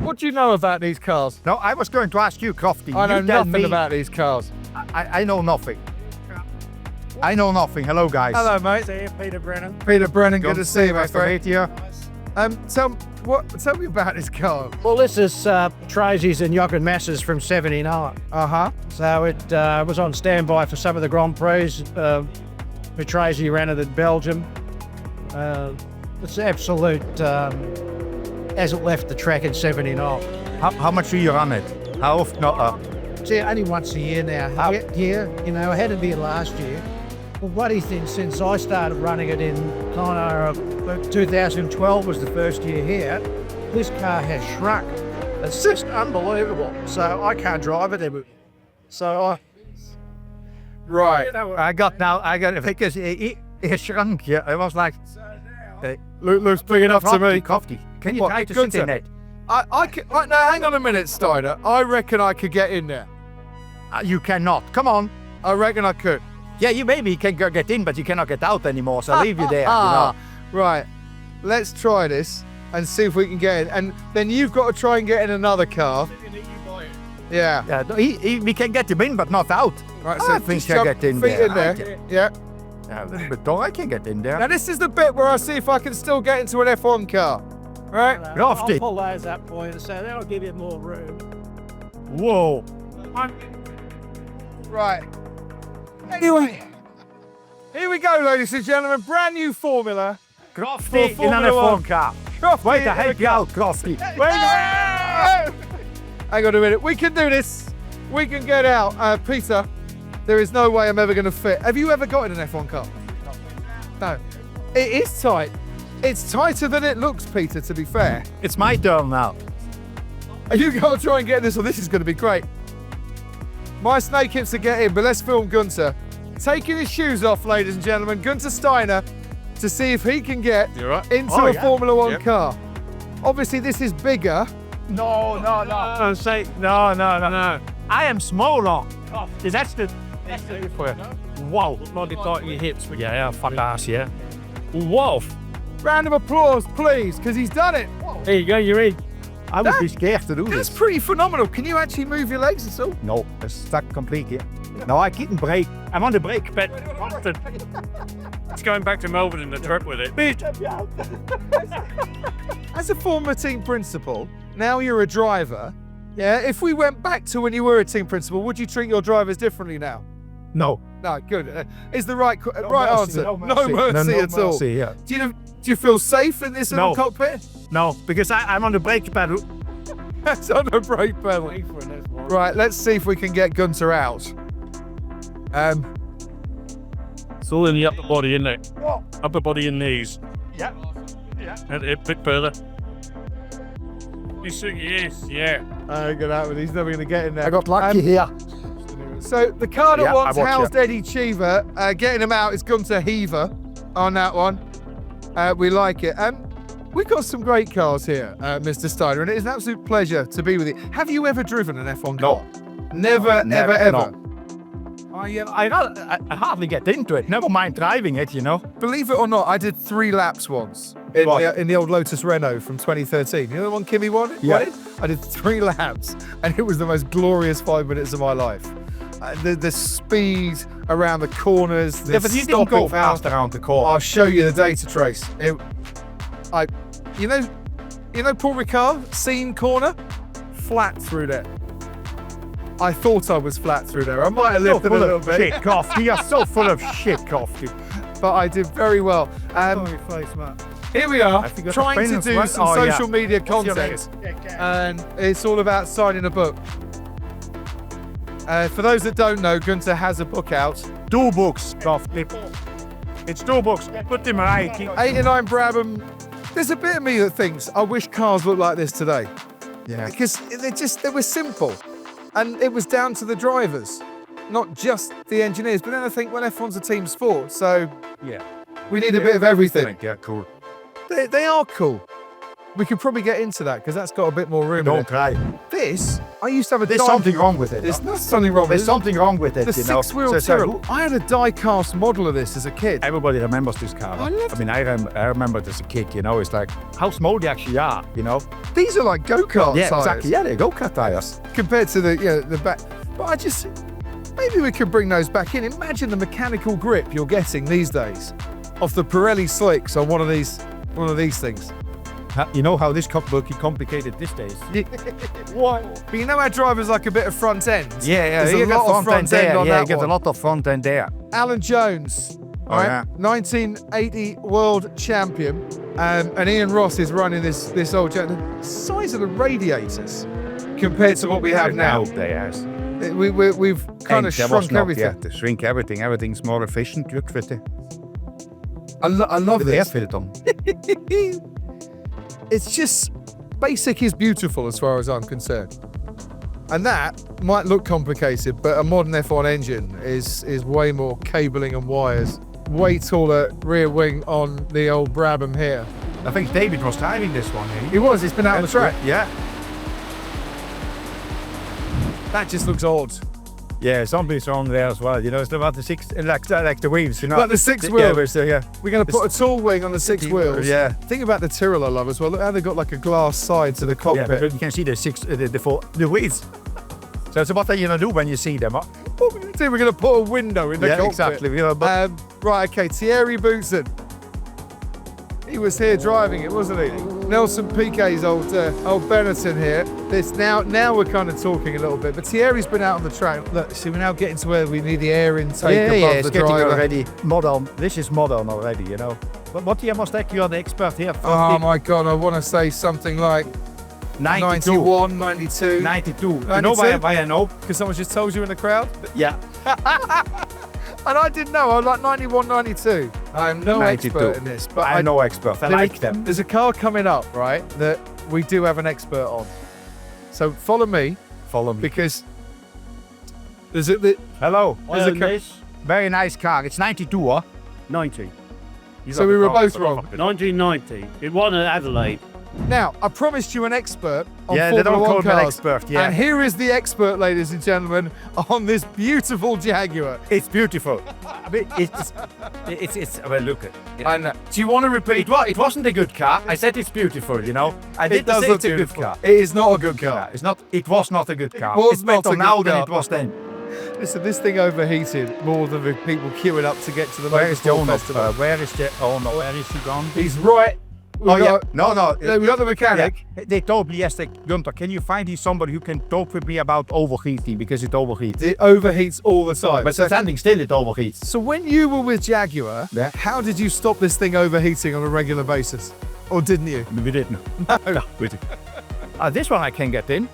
What do you know about these cars? No, I was going to ask you, Crofty. I know You tell nothing me. about these cars. I know nothing. I know nothing. Hello, guys. Hello, mate. See you, Peter Brennan. Peter Brennan, good to see you, my Nice to friend. meet you. Tell me about this car. Well, this is Tracy's and Jochen Massa's from '79. Uh-huh. So it was on standby for some of the Grand Prix. Tracy ran it in Belgium. It's absolute, as it left the track in '79. How much do you run it? How often? See, only once a year now. Yeah, you know, I had it here last year. Well, what do you think? Since I started running it in kind of 2012 was the first year here, this car has shrunk. It's just unbelievable. So I can't drive it ever. So Right. I got it because it shrunk. Yeah, it was like. Looks big enough to me. Crofty, can you What, try to Gunter? sit in it? No, hang on a minute, Steiner. I reckon I could get in there. You cannot. Come on. I reckon I could. Yeah, you maybe can get in, but you cannot get out anymore. So leave you there. You know. Right. Let's try this and see if we can get in. And then you've got to try and get in another car. Yeah. Yeah, no, we can get him in, but not out. Right. I think just I jump get in feet there. in there. Yeah. Yeah, a little bit tall. I can get in there. Now this is the bit where I see if I can still get into an F1 car. Right. Crofty. I'll pull those up for you, so that'll give you more room. Whoa. Right. Anyway. Here we go, ladies and gentlemen. Brand new formula. Crofty in Formula an One. F1 car. Crofty Wait in to a help you car. out, Crofty. Hang on a minute. We can do this. We can get out. Peter, there is no way I'm ever going to fit. Have you ever got in an F1 car? No. It is tight. It's tighter than it looks, Peter, to be fair. It's my turn now. You got to try and get this, or this is going to be great. My snake hips to get in, but let's film Gunter taking his shoes off, ladies and gentlemen. Gunter Steiner, to see if he can get into a Formula One car. Obviously, this is bigger. No. No. I am smaller. That's the Wow. not tight your hips, but yeah, fuck ass, yeah. Whoa. Round of applause, please, because he's done it. There you go, you're in. I would be scared to do That's this. pretty phenomenal. Can you actually move your legs at all? No, it's stuck completely. No, I couldn't brake. I'm on the brake pad. It's going back to Melbourne in the trip with it. As a former team principal, now you're a driver. Yeah, if we went back to when you were a team principal, would you treat your drivers differently now? No. No, good. Is the right mercy, answer. no No mercy. mercy No at all. mercy, yeah. Do you feel safe in this little No. cockpit? No, because I'm on the brake pedal. That's on the brake pedal. Right, let's see if we can get Gunter out. It's all in the upper body, isn't it? Upper body and knees. Yeah. And a bit further. Yes, yeah. Get out with. He's never going to get in there. I got lucky here. So the car that Yeah, once I watch housed you. Eddie Cheever, getting him out is Gunter Heaver on that one. We like it. We've got some great cars here, Mr. Steiner, and it is an absolute pleasure to be with you. Have you ever driven an F1 car? Never, ever. no. I hardly get into it. Never mind driving it, you know. Believe it or not, I did 3 laps once in the old Lotus Renault from 2013. You know the one Kimmy wanted? Yeah. I did 3 laps, and it was the most glorious 5 minutes of my life. The speed around the corners, the Yeah, but you didn't stopping go fast around the corner. I'll show you the data trace. You know Paul Ricard, Scene corner, flat through there. I thought I was flat through there. I might have lifted a little bit, Shit, Crofty. You're so full of shit, Crofty. but I did very well. Here we are, I think that's trying a to pen do as some well. Oh, yeah. social media What's your content, and it's all about signing a book. For those that don't know, Gunter has a book out. 2 books, Crofty. It's 2 books. Put them right. 89 Brabham. There's a bit of me that thinks I wish cars looked like this today, Yeah. because they were simple, and it was down to the drivers, not just the engineers. But then I think, well, F1's a team sport, so Yeah. we need a bit of everything. Yeah, cool. They are cool. We could probably get into that because that's got a bit more room in Don't it. try. This, I used to have a There's die- something wrong with it. There's not something wrong with There's it. something wrong with it, The you know. six-wheel So- Tyrrell. I had a die-cast model of this as a kid. Everybody remembers this car. I loved I remember it as a kid, you know. It's like how small they actually are, you know. These are like go-kart Yeah, tires exactly. Yeah, they're go-kart tires. compared to the back. But maybe we could bring those back in. Imagine the mechanical grip you're getting these days off the Pirelli slicks on one of these things. You know how this will be complicated these days. What? But you know how drivers like a bit of front end? Yeah, There's you a get lot of front end there. on Yeah, that you get one. a lot of front end there. Alan Jones, Oh, all right, yeah. 1980 world champion, and Ian Ross is running this old jet. The size of the radiators compared to what we have now, Yes. we've kind of shrunk everything. Yeah, to shrink everything. Everything's more efficient. Look at the I love air this. filter. It's just basic is beautiful as far as I'm concerned. And that might look complicated, but a modern F1 engine is way more cabling and wires. Way taller rear wing on the old Brabham here. I think David was driving this one. Eh? It's been out on the track. Yeah. That just looks odd. Yeah, something's wrong there as well. You know, it's about the six, like the wheels, you know. Like the six Yeah, wheels. yeah. We're going to put a tall wing on the six wheels. Yeah. Think about the Tyrrell I love as well. Look how they've got like a glass side to the Yeah, cockpit. but you can see the wheels. So it's what are you gonna do when you see them? Huh? What we're going to do, we're going to put a window in the Yeah, cockpit. exactly. Yeah, but Right, okay, Thierry Boutsen. He was here driving it, wasn't he? Nelson Piquet's old Benetton here. Now we're kind of talking a little bit, but Thierry's been out on the track. Look, see, we're now getting to where we need the air intake above it's the getting driver. already modern. This is modern already, you know. But what year must take you are the expert here? Oh my God, I want to say something like 92. 91, 92. 92. You know 92? why I know? Because someone just told you in the crowd? Yeah. And I didn't know, I was like 91, 92. I'm no 92. expert in this, but I'm no expert. I like them. There's a car coming up, right, that we do have an expert on. So follow me, Follow me. because there's a... Hello. There's a car. this Very nice car. It's 92, huh? 90. You So got we the were car. both wrong. 1990. It won at Adelaide. Now, I promised you an expert on Yeah, they Formula don't 1 call me an cars. expert, yeah. And here is the expert, ladies and gentlemen, on this beautiful Jaguar. It's beautiful. I mean, it's well, look at it. I know. Do you want to repeat? It wasn't a good car. I said it's beautiful, you know. I It didn't does say look it's a good beautiful. car. It is not a good car. Yeah, it's not. It was not a good car. was It's not better a good now than car. it was then. Listen, this thing overheated more than the people queuing up to get to the Where is the Motorsport owner? Festival. Where is the owner? Where is he gone? He's right. Oh yeah. No. We got the mechanic. Yeah. They told me yesterday, Gunter, can you find somebody who can talk with me about overheating because it overheats. It overheats all the time. But standing still, it overheats. So when you were with Jaguar, Yeah. how did you stop this thing overheating on a regular basis? Or didn't you? We didn't. No, we didn't. This one I can get in.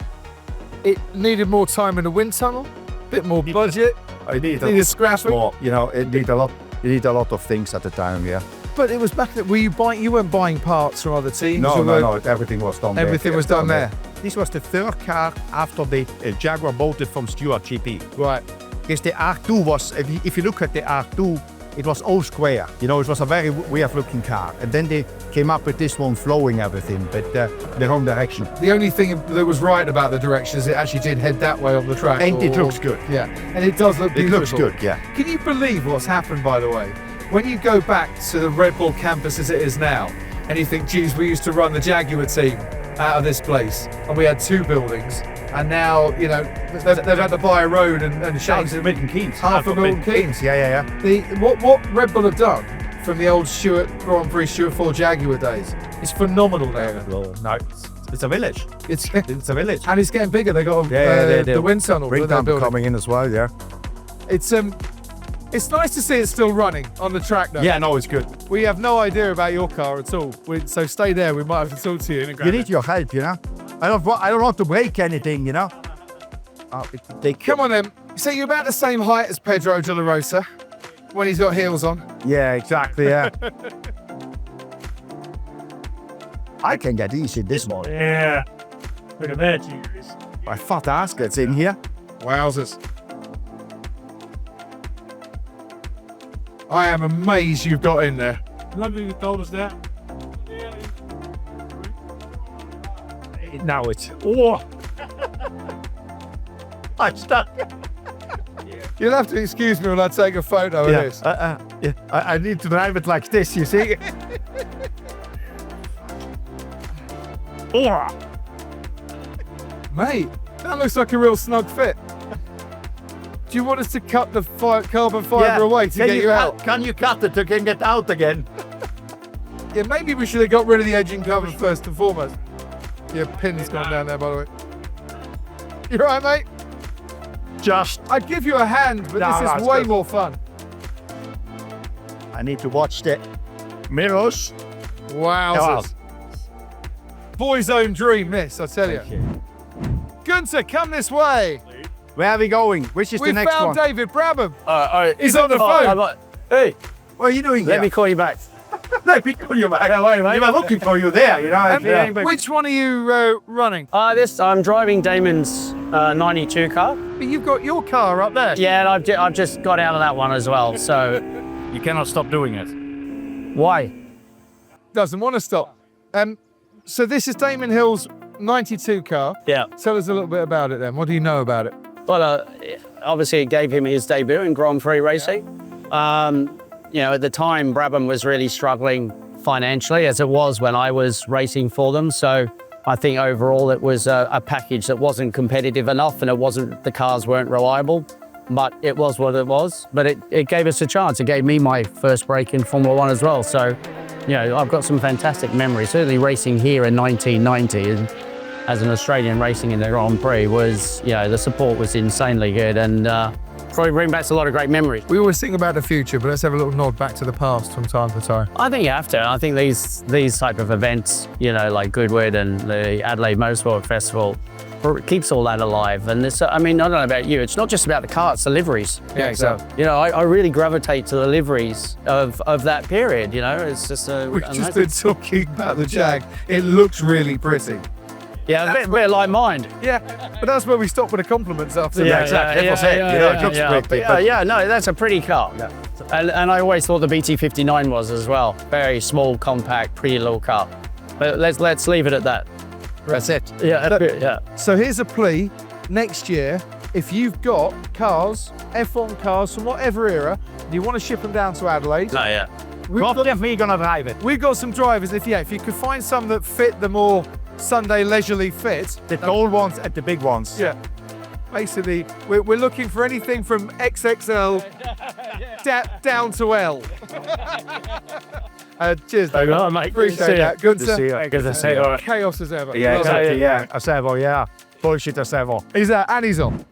It needed more time in the wind tunnel, bit more budget, I need needed scrapping. more. You know, it need a lot. You need a lot of things at the time. Yeah. But it was back then, you weren't buying parts from other teams? No, you were- no. Everything was done there. Everything was done there. This was the third car after the Jaguar bought it from Stewart GP. Right. Because the R2 was, if you look at the R2, it was all square. You know, it was a very weird looking car. And then they came up with this one flowing everything, but the wrong direction. The only thing that was right about the direction is it actually did head that way on the track. And it looks good. Yeah, and it does look It beautiful. looks good, yeah. Can you believe what's happened, by the way? When you go back to the Red Bull campus as it is now, and you think, geez, we used to run the Jaguar team out of this place, and we had two buildings, and now, you know, they've had to buy a road and change the Milton Keynes. half a Milton Keynes. Yeah. What Red Bull have done from the old Grand Prix Stuart 4 Jaguar days is phenomenal now. No, it's a village. It's a village. and it's getting bigger. They got the wind tunnel that they're building. coming in as well, yeah. It's nice to see it still running on the track though. Yeah, no, it's good. We have no idea about your car at all. So stay there. We might have to talk to you in a You grab. need your help, you know. I don't want to break anything, you know. Come on then. So you're about the same height as Pedro de la Rosa when he's got heels on. Yeah, exactly. Yeah. I can get easy this one. Yeah. Look at that, Jesus. My fat ass gets in here. Wowzers. I am amazed you've got in there. Nobody told us that. Now it's. Oh, I'm stuck. You'll have to excuse me when I take a photo of Yeah. this. Yeah. I need to drive it like this, you see? oh. Mate, that looks like a real snug fit. Do you want us to cut the carbon fibre away to get you out? Can you cut it to get out again? Yeah, maybe we should have got rid of the edging cover first and foremost. Your pin's gone down there, by the way. You all right, mate? Just. I'd give you a hand, but No, this no, is it's way good. more fun. I need to watch the mirrors. Wowzers. Boy's own dream, this, I tell you. Gunter, come this way. Where are we going? Which is We the next found one? David Brabham. Alright. He's on the phone. Hey, What are you doing let here? me call you back. Let me call you back. We were looking for you there, you know. Which one are you running? I'm driving Damon's 92 car. But you've got your car up there. Yeah, and I've just got out of that one as well. So You cannot stop doing it. why? Doesn't want to stop. So this is Damon Hill's 92 car. Yeah. Tell us a little bit about it then. What do you know about it? Well, obviously it gave him his debut in Grand Prix racing. You know, at the time, Brabham was really struggling financially, as it was when I was racing for them. So I think overall it was a package that wasn't competitive enough, and the cars weren't reliable, but it was what it was. But it gave us a chance. It gave me my first break in Formula One as well. So, you know, I've got some fantastic memories. Certainly racing here in 1990 and as an Australian racing in the Grand Prix was, you know, the support was insanely good, and probably bring back a lot of great memories. We always think about the future, but let's have a little nod back to the past from time to time. I think you have to. I think these type of events, you know, like Goodwood and the Adelaide Motorsport Festival, keeps all that alive. And this, I mean, I don't know about you, it's not just about the car, it's the liveries. Yeah, exactly. You know, I really gravitate to the liveries of that period, you know, it's just a... We've just been talking about the Jag. It looks really pretty. Yeah, a bit like mine. Yeah, but that's where we stop with the compliments after. Yeah, exactly. yeah, That was it. You know, it looks pretty. Yeah, no, that's a pretty car. Yeah. And I always thought the BT59 was as well. Very small, compact, pretty little car. But let's leave it at that. That's it. Yeah. So here's a plea. Next year, if you've got cars, F1 cars from whatever era, and you want to ship them down to Adelaide, No, yeah. Croft and me gonna drive it. we've got some drivers. If you could find some that fit the more Sunday leisurely fit. The tall ones and the big ones. Yeah. Basically, we're looking for anything from XXL down to L. Cheers, Dave. mate. Appreciate that. Gunter, See you. Good to see you. chaos as ever. Yeah, Love it. exactly. Yeah, a servo. Yeah, bullshit a servo. He's and he's on.